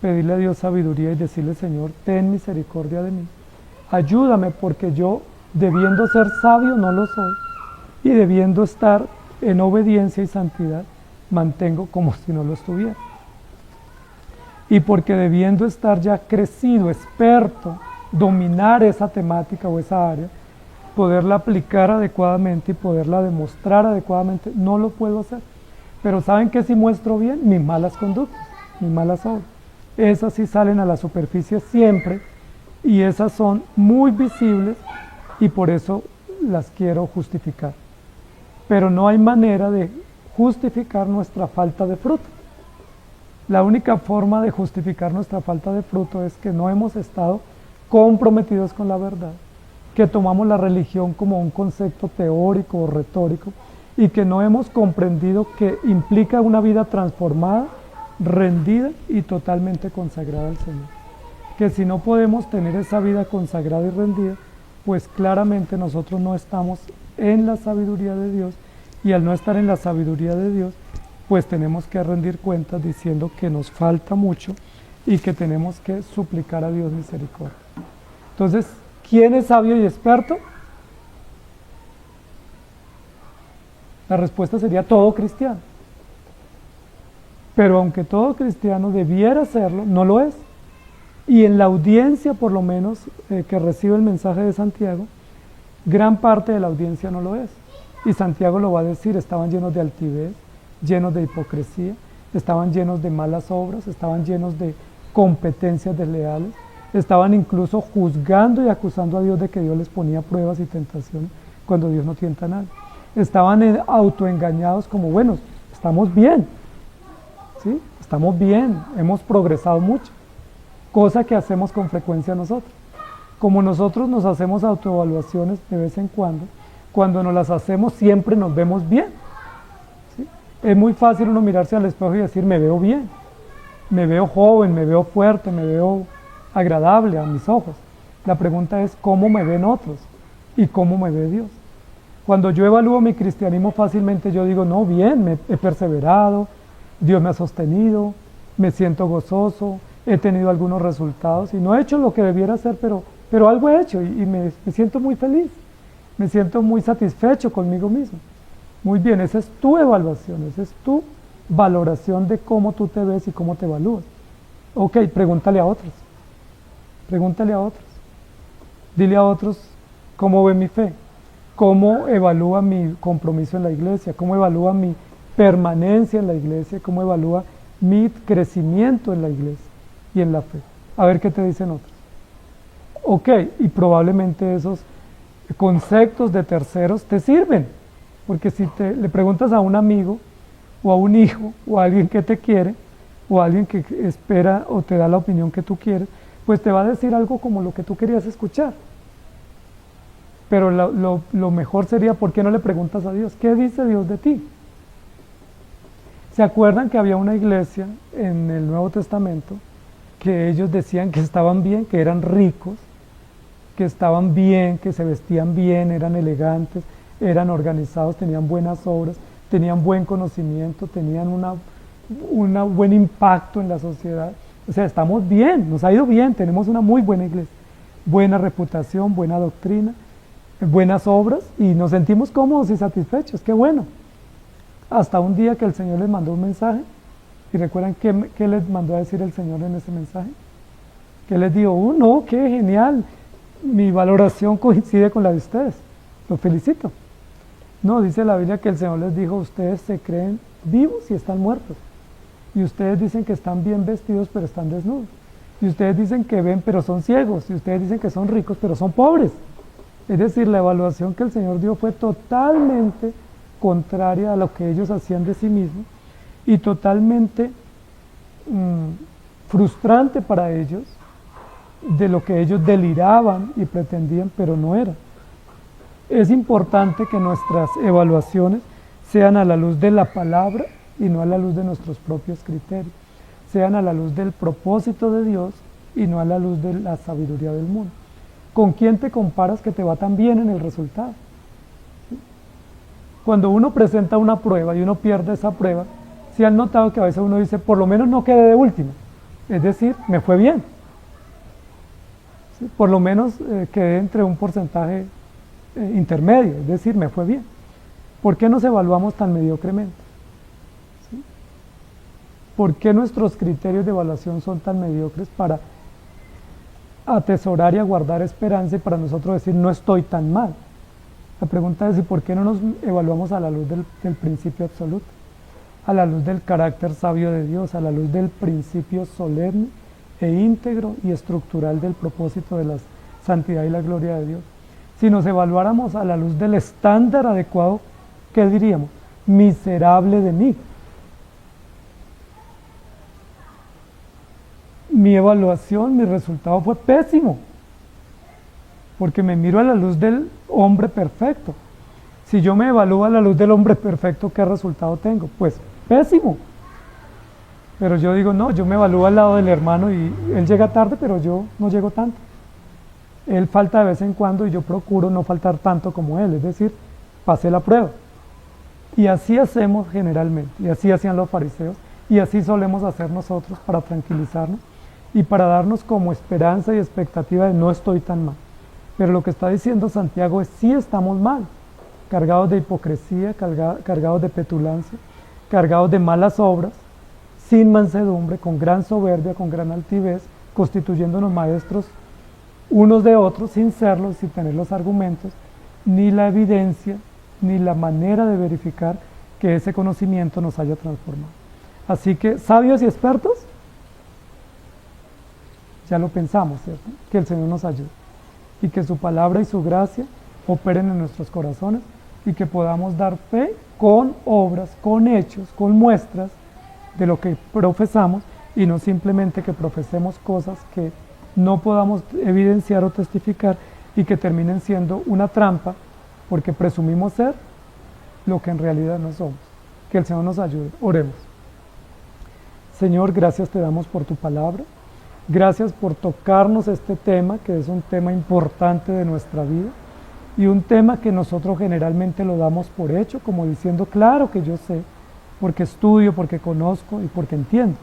Pedirle a Dios sabiduría y decirle, Señor, ten misericordia de mí. Ayúdame porque yo, debiendo ser sabio, no lo soy. Y debiendo estar en obediencia y santidad, mantengo como si no lo estuviera. Y porque debiendo estar ya crecido, experto, dominar esa temática o esa área, poderla aplicar adecuadamente y poderla demostrar adecuadamente, no lo puedo hacer. Pero ¿saben qué sí muestro bien? Mis malas conductas, mis malas obras. Esas sí salen a la superficie siempre y esas son muy visibles y por eso las quiero justificar. Pero no hay manera de justificar nuestra falta de fruto. La única forma de justificar nuestra falta de fruto es que no hemos estado comprometidos con la verdad, que tomamos la religión como un concepto teórico o retórico y que no hemos comprendido que implica una vida transformada, rendida y totalmente consagrada al Señor. Que si no podemos tener esa vida consagrada y rendida, pues claramente nosotros no estamos en la sabiduría de Dios y al no estar en la sabiduría de Dios, pues tenemos que rendir cuentas diciendo que nos falta mucho y que tenemos que suplicar a Dios misericordia. Entonces, ¿quién es sabio y experto? La respuesta sería todo cristiano. Pero aunque todo cristiano debiera serlo, no lo es. Y en la audiencia, por lo menos, que recibe el mensaje de Santiago, gran parte de la audiencia no lo es. Y Santiago lo va a decir, estaban llenos de altivez, llenos de hipocresía, estaban llenos de malas obras, estaban llenos de competencias desleales, estaban incluso juzgando y acusando a Dios de que Dios les ponía pruebas y tentaciones cuando Dios no tienta a nadie. Estaban autoengañados como, bueno, estamos bien, ¿sí? Estamos bien, hemos progresado mucho, cosa que hacemos con frecuencia nosotros. Como nosotros nos hacemos autoevaluaciones de vez en cuando nos las hacemos siempre nos vemos bien. ¿Sí? Es muy fácil uno mirarse al espejo y decir, me veo bien, me veo joven, me veo fuerte, me veo agradable a mis ojos. La pregunta es, ¿cómo me ven otros? ¿Y cómo me ve Dios? Cuando yo evalúo mi cristianismo fácilmente yo digo, no, bien, he perseverado, Dios me ha sostenido, me siento gozoso, he tenido algunos resultados y no he hecho lo que debiera hacer, pero algo he hecho y me siento muy feliz, me siento muy satisfecho conmigo mismo. Muy bien, esa es tu evaluación, esa es tu valoración de cómo tú te ves y cómo te evalúas. Ok, pregúntale a otros, dile a otros cómo ve mi fe, cómo evalúa mi compromiso en la iglesia, cómo evalúa mi permanencia en la iglesia, cómo evalúa mi crecimiento en la iglesia y en la fe. A ver qué te dicen otros. Ok, y probablemente esos conceptos de terceros te sirven, porque si le preguntas a un amigo o a un hijo o a alguien que te quiere o a alguien que espera o te da la opinión que tú quieres, pues te va a decir algo como lo que tú querías escuchar. Pero lo mejor sería, ¿por qué no le preguntas a Dios? ¿Qué dice Dios de ti? ¿Se acuerdan que había una iglesia en el Nuevo Testamento que ellos decían que estaban bien, que eran ricos, que estaban bien, que se vestían bien, eran elegantes, eran organizados, tenían buenas obras, tenían buen conocimiento, tenían un buen impacto en la sociedad? O sea, estamos bien, nos ha ido bien, tenemos una muy buena iglesia, buena reputación, buena doctrina, buenas obras y nos sentimos cómodos y satisfechos, qué bueno. Hasta un día que el Señor les mandó un mensaje y recuerdan qué les mandó a decir el Señor en ese mensaje, que les dijo, no, qué genial, mi valoración coincide con la de ustedes, los felicito. No, dice la Biblia que el Señor les dijo, ustedes se creen vivos y están muertos, y ustedes dicen que están bien vestidos pero están desnudos, y ustedes dicen que ven pero son ciegos, y ustedes dicen que son ricos pero son pobres. Es decir, la evaluación que el Señor dio fue totalmente contraria a lo que ellos hacían de sí mismos y totalmente frustrante para ellos, de lo que ellos deliraban y pretendían, pero no era. Es importante que nuestras evaluaciones sean a la luz de la palabra y no a la luz de nuestros propios criterios, sean a la luz del propósito de Dios y no a la luz de la sabiduría del mundo. ¿Con quién te comparas que te va tan bien en el resultado? ¿Sí? Cuando uno presenta una prueba y uno pierde esa prueba, ¿sí han notado que a veces uno dice, por lo menos no quedé de último? Es decir, me fue bien. ¿Sí? Por lo menos quedé entre un porcentaje intermedio, es decir, me fue bien. ¿Por qué nos evaluamos tan mediocremente? ¿Sí? ¿Por qué nuestros criterios de evaluación son tan mediocres para atesorar y aguardar esperanza y para nosotros decir no estoy tan mal? La pregunta es, ¿y por qué no nos evaluamos a la luz del principio absoluto? A la luz del carácter sabio de Dios, a la luz del principio solemne e íntegro y estructural del propósito de la santidad y la gloria de Dios. Si nos evaluáramos a la luz del estándar adecuado, ¿qué diríamos? Miserable de mí. Mi evaluación, mi resultado fue pésimo, porque me miro a la luz del hombre perfecto. Si yo me evalúo a la luz del hombre perfecto, ¿qué resultado tengo? Pues pésimo. Pero yo digo, no, yo me evalúo al lado del hermano y él llega tarde, pero yo no llego tanto. Él falta de vez en cuando y yo procuro no faltar tanto como él, es decir, pasé la prueba. Y así hacemos generalmente, y así hacían los fariseos, y así solemos hacer nosotros para tranquilizarnos y para darnos como esperanza y expectativa de no estoy tan mal. Pero lo que está diciendo Santiago es sí estamos mal, cargados de hipocresía, cargados de petulancia, cargados de malas obras, sin mansedumbre, con gran soberbia, con gran altivez, constituyéndonos maestros unos de otros sin serlos, sin tener los argumentos, ni la evidencia, ni la manera de verificar que ese conocimiento nos haya transformado. Así que, sabios y expertos, ya lo pensamos, ¿cierto? Que el Señor nos ayude y que su palabra y su gracia operen en nuestros corazones y que podamos dar fe con obras, con hechos, con muestras de lo que profesamos y no simplemente que profesemos cosas que no podamos evidenciar o testificar y que terminen siendo una trampa porque presumimos ser lo que en realidad no somos. Que el Señor nos ayude. Oremos. Señor, gracias te damos por tu palabra. Gracias por tocarnos este tema, que es un tema importante de nuestra vida y un tema que nosotros generalmente lo damos por hecho, como diciendo, claro que yo sé, porque estudio, porque conozco y porque entiendo.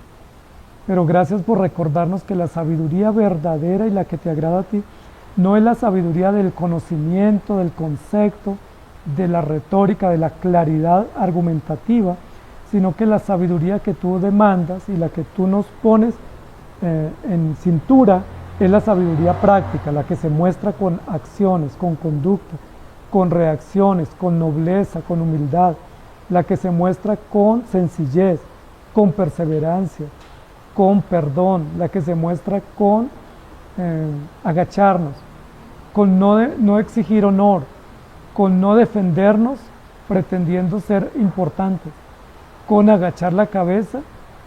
Pero gracias por recordarnos que la sabiduría verdadera y la que te agrada a ti no es la sabiduría del conocimiento, del concepto, de la retórica, de la claridad argumentativa, sino que la sabiduría que tú demandas y la que tú nos pones en cintura es la sabiduría práctica, la que se muestra con acciones, con conducta, con reacciones, con nobleza, con humildad, la que se muestra con sencillez, con perseverancia, con perdón, la que se muestra con agacharnos, con no exigir honor, con no defendernos pretendiendo ser importantes, con agachar la cabeza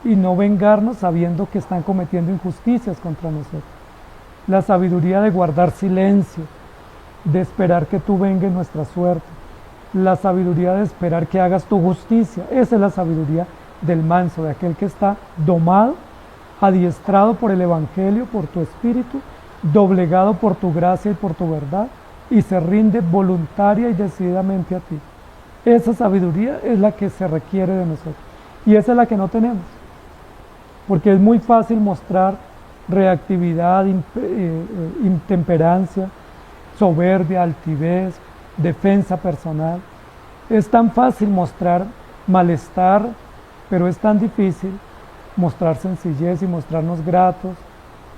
y no vengarnos sabiendo que están cometiendo injusticias contra nosotros. La sabiduría de guardar silencio, de esperar que tú venga en nuestra suerte, la sabiduría de esperar que hagas tu justicia. Esa es la sabiduría del manso, de aquel que está domado, adiestrado por el Evangelio, por tu Espíritu, doblegado por tu gracia y por tu verdad, y se rinde voluntaria y decididamente a ti. Esa sabiduría es la que se requiere de nosotros, y esa es la que no tenemos, porque es muy fácil mostrar reactividad, intemperancia, soberbia, altivez, defensa personal. Es tan fácil mostrar malestar, pero es tan difícil mostrar sencillez y mostrarnos gratos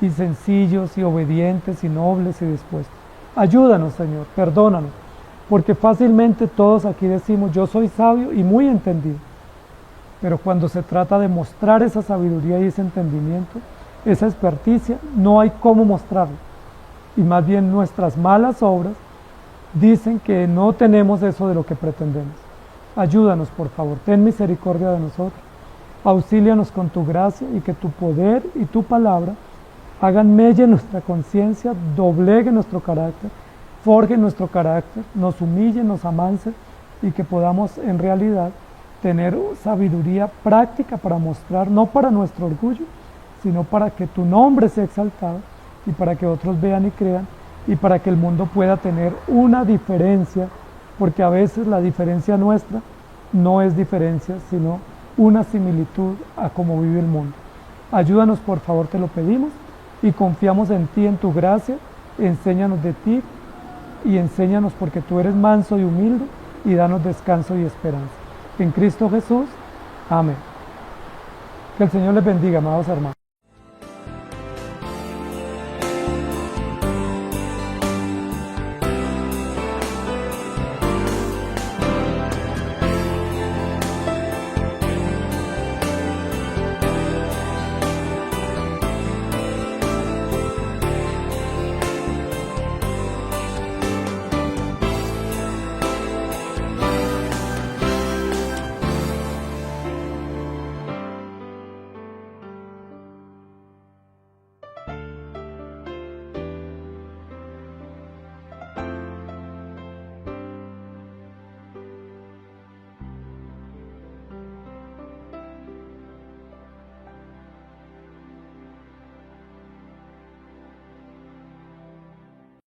y sencillos y obedientes y nobles y dispuestos. Ayúdanos, Señor, perdónanos, porque fácilmente todos aquí decimos, yo soy sabio y muy entendido, pero cuando se trata de mostrar esa sabiduría y ese entendimiento, esa experticia, no hay cómo mostrarlo, y más bien nuestras malas obras dicen que no tenemos eso de lo que pretendemos. Ayúdanos, por favor, ten misericordia de nosotros. Auxílianos con tu gracia y que tu poder y tu palabra hagan mella en nuestra conciencia, dobleguen nuestro carácter, forjen nuestro carácter, nos humillen, nos amancen y que podamos en realidad tener sabiduría práctica para mostrar, no para nuestro orgullo, sino para que tu nombre sea exaltado y para que otros vean y crean y para que el mundo pueda tener una diferencia, porque a veces la diferencia nuestra no es diferencia, sino una similitud a cómo vive el mundo. Ayúdanos, por favor, te lo pedimos, y confiamos en ti, en tu gracia. Enséñanos de ti y enséñanos porque tú eres manso y humilde, y danos descanso y esperanza. En Cristo Jesús, amén. Que el Señor les bendiga, amados hermanos.